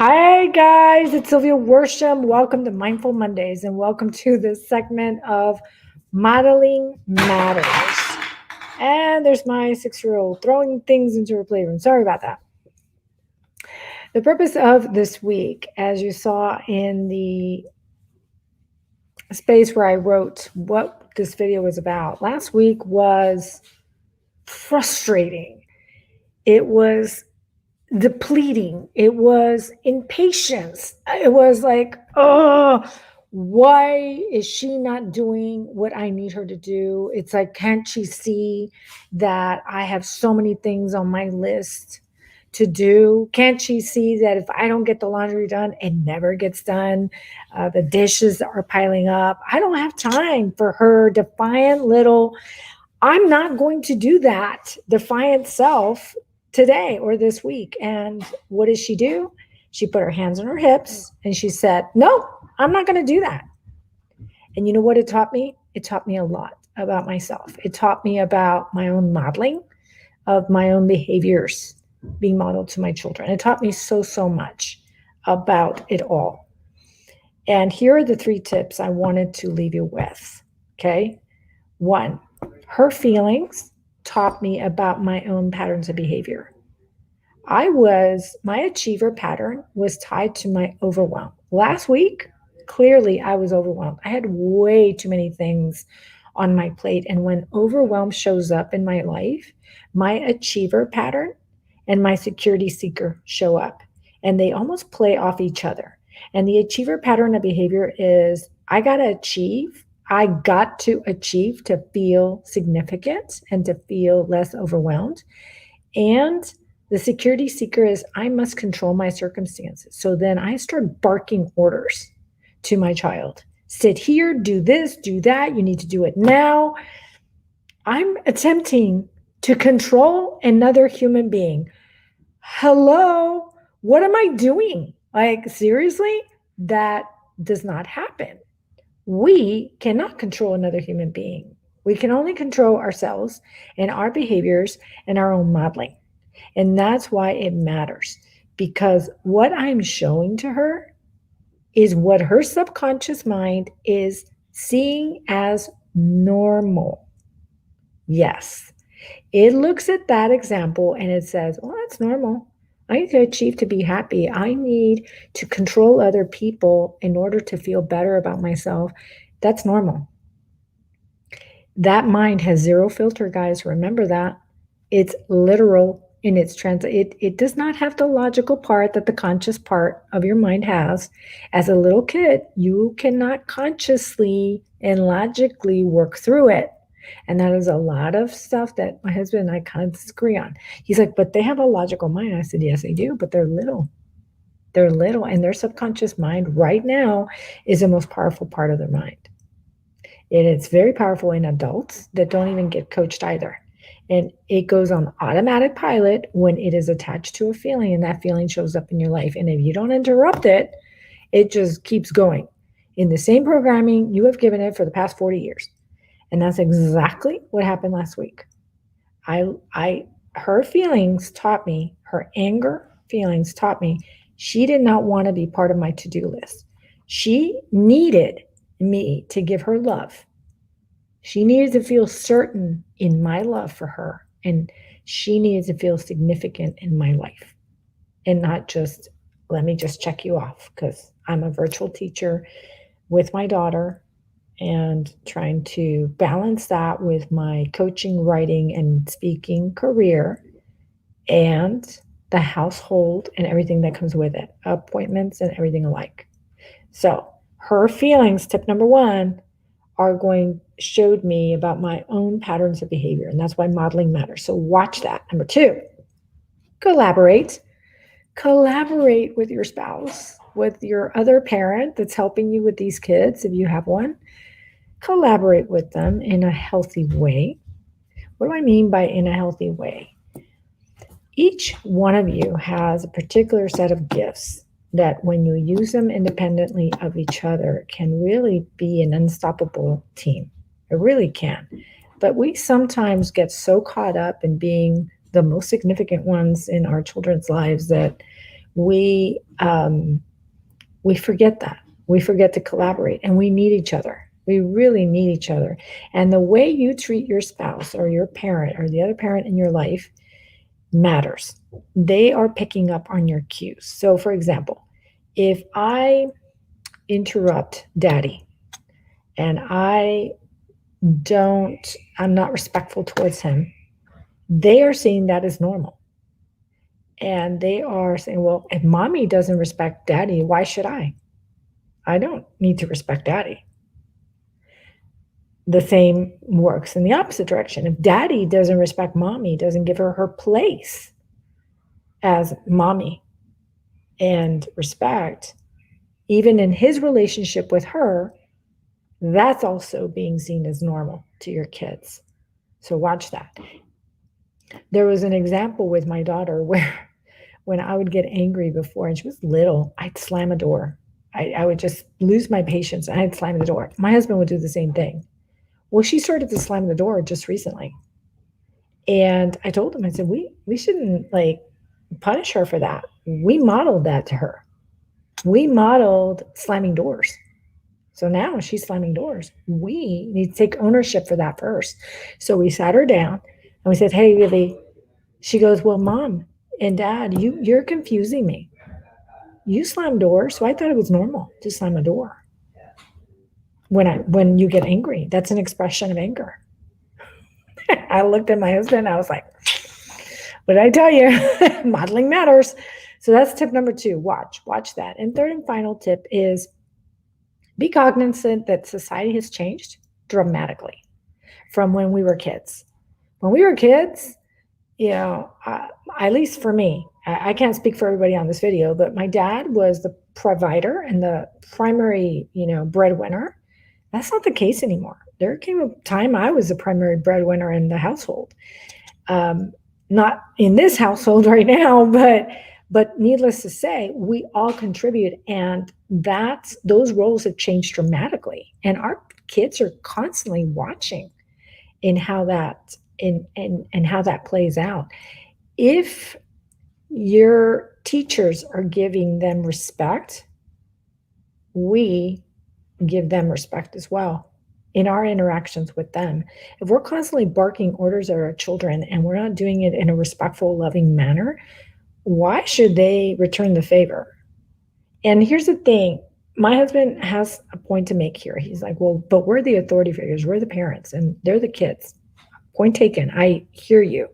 Hi, guys. It's Sylvia Worsham. Welcome to Mindful Mondays and welcome to this segment of Modeling Matters. And there's my 6-year-old throwing things into her playroom. Sorry about that. The purpose of this week, as you saw in the space where I wrote what this video was about, last week was frustrating. It was depleting. It was impatience. It was like, oh, why is she not doing what I need her to do? It's like, can't she see that I have so many things on my list to do? Can't she see that if I don't get the laundry done, it never gets done? The dishes are piling up. I don't have time for her defiant little, I'm not going to do that defiant self today or this week. And what did she do? She put her hands on her hips and she said, no, I'm not going to do that. And you know what it taught me? It taught me a lot about myself. It taught me about my own modeling of my own behaviors being modeled to my children. It taught me so much about it all. And here are the 3 tips I wanted to leave you with. Okay. 1, her feelings taught me about my own patterns of behavior. My achiever pattern was tied to my overwhelm. Last week, clearly I was overwhelmed. I had way too many things on my plate. And when overwhelm shows up in my life, my achiever pattern and my security seeker show up and they almost play off each other. And the achiever pattern of behavior is I got to achieve to feel significant and to feel less overwhelmed. And the security seeker is I must control my circumstances. So then I start barking orders to my child. Sit here, do this, do that. You need to do it now. I'm attempting to control another human being. Hello, what am I doing? Like, seriously? That does not happen. We cannot control another human being. We can only control ourselves and our behaviors and our own modeling. And that's why it matters, because what I'm showing to her is what her subconscious mind is seeing as normal. Yes, it looks at that example and it says, well, that's normal. I need to achieve to be happy. I need to control other people in order to feel better about myself. That's normal. That mind has 0 filter, guys. Remember that. It's literal in its it does not have the logical part that the conscious part of your mind has. As a little kid, you cannot consciously and logically work through it. And that is a lot of stuff that my husband and I kind of disagree on. He's like, but they have a logical mind. I said, yes, they do, but they're little. They're little, and their subconscious mind right now is the most powerful part of their mind. And it's very powerful in adults that don't even get coached either. And it goes on automatic pilot when it is attached to a feeling, and that feeling shows up in your life. And if you don't interrupt it, it just keeps going in the same programming you have given it for the past 40 years. And that's exactly what happened last week. Her feelings taught me, her anger feelings taught me, she did not want to be part of my to-do list. She needed me to give her love. She needed to feel certain in my love for her. And she needed to feel significant in my life. And not just, let me just check you off, because I'm a virtual teacher with my daughter and trying to balance that with my coaching, writing, and speaking career and the household and everything that comes with it, appointments and everything alike. So her feelings, tip number 1, showed me about my own patterns of behavior. And that's why modeling matters. So watch that. Number 2, collaborate. Collaborate with your spouse, with your other parent that's helping you with these kids, if you have one. Collaborate with them in a healthy way. What do I mean by in a healthy way? Each one of you has a particular set of gifts that when you use them independently of each other can really be an unstoppable team. It really can. But we sometimes get so caught up in being the most significant ones in our children's lives that We forget that. We forget to collaborate, and we need each other. We really need each other. And the way you treat your spouse or your parent or the other parent in your life matters. They are picking up on your cues. So, for example, if I interrupt daddy and I'm not respectful towards him, they are seeing that as normal. And they are saying, well, if mommy doesn't respect daddy, why should I? I don't need to respect daddy. The same works in the opposite direction. If daddy doesn't respect mommy, doesn't give her place as mommy and respect, even in his relationship with her, that's also being seen as normal to your kids. So watch that. There was an example with my daughter where when I would get angry before, and she was little, I'd slam a door. I would just lose my patience and I'd slam the door. My husband would do the same thing. Well, she started to slam the door just recently. And I told him, I said, we shouldn't punish her for that. We modeled that to her. We modeled slamming doors. So now she's slamming doors. We need to take ownership for that first. So we sat her down and we said, hey, really? She goes, well, Mom and Dad, you're confusing me. You slam doors, so I thought it was normal to slam a door. When you get angry, that's an expression of anger. I looked at my husband, I was like, what did I tell you? Modeling matters. So that's tip number 2, watch that. And third and final tip is be cognizant that society has changed dramatically from when we were kids. When we were kids, at least for me, I can't speak for everybody on this video, but my dad was the provider and the primary, breadwinner. That's not the case anymore. There came a time I was the primary breadwinner in the household. Not in this household right now, but needless to say, we all contribute, and those roles have changed dramatically. And our kids are constantly watching in how that and how that plays out. If your teachers are giving them respect, we give them respect as well in our interactions with them. If we're constantly barking orders at our children and we're not doing it in a respectful, loving manner, why should they return the favor? And here's the thing. My husband has a point to make here. He's like, well, but we're the authority figures. We're the parents and they're the kids. Point taken. I hear you.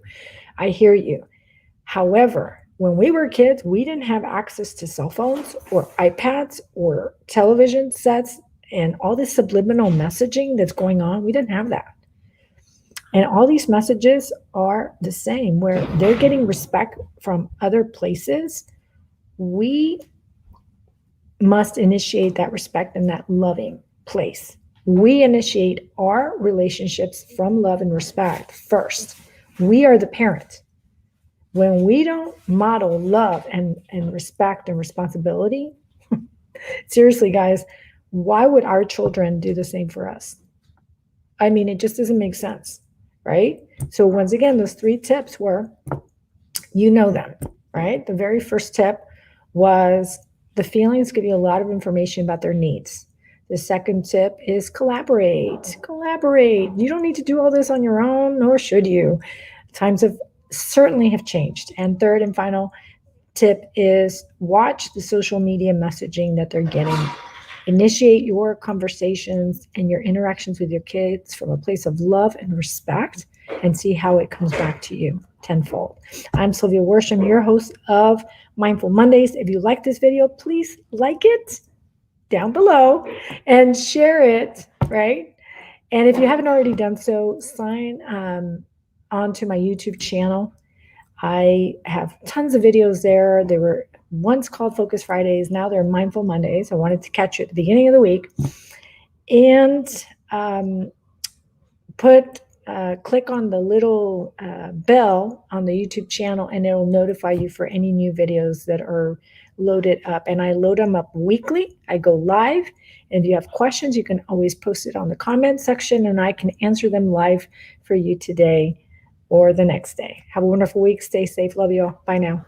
However, when we were kids, we didn't have access to cell phones or iPads or television sets and all this subliminal messaging that's going on. We didn't have that. And all these messages are the same, where they're getting respect from other places. We must initiate that respect in that loving place. We initiate our relationships from love and respect first. We are the parent. When we don't model love and respect and responsibility, seriously, guys, why would our children do the same for us? I mean, it just doesn't make sense, right? So once again, those 3 tips were, them, right? The very first tip was the feelings give you a lot of information about their needs. The second tip is collaborate. You don't need to do all this on your own, nor should you. Times certainly have changed. And third and final tip is watch the social media messaging that they're getting. Initiate your conversations and your interactions with your kids from a place of love and respect, and see how it comes back to you tenfold. I'm Sylvia Worsham, your host of Mindful Mondays. If you like this video, please like it down below and share it, right? And if you haven't already done so, sign on to my YouTube channel. I have tons of videos there. They were once called Focus Fridays. Now they're Mindful Mondays. I wanted to catch you at the beginning of the week. And click on the little bell on the YouTube channel, and it'll notify you for any new videos that are loaded up. And I load them up weekly. I go live. And if you have questions, you can always post it on the comment section, and I can answer them live for you today or the next day. Have a wonderful week. Stay safe. Love you all. Bye now.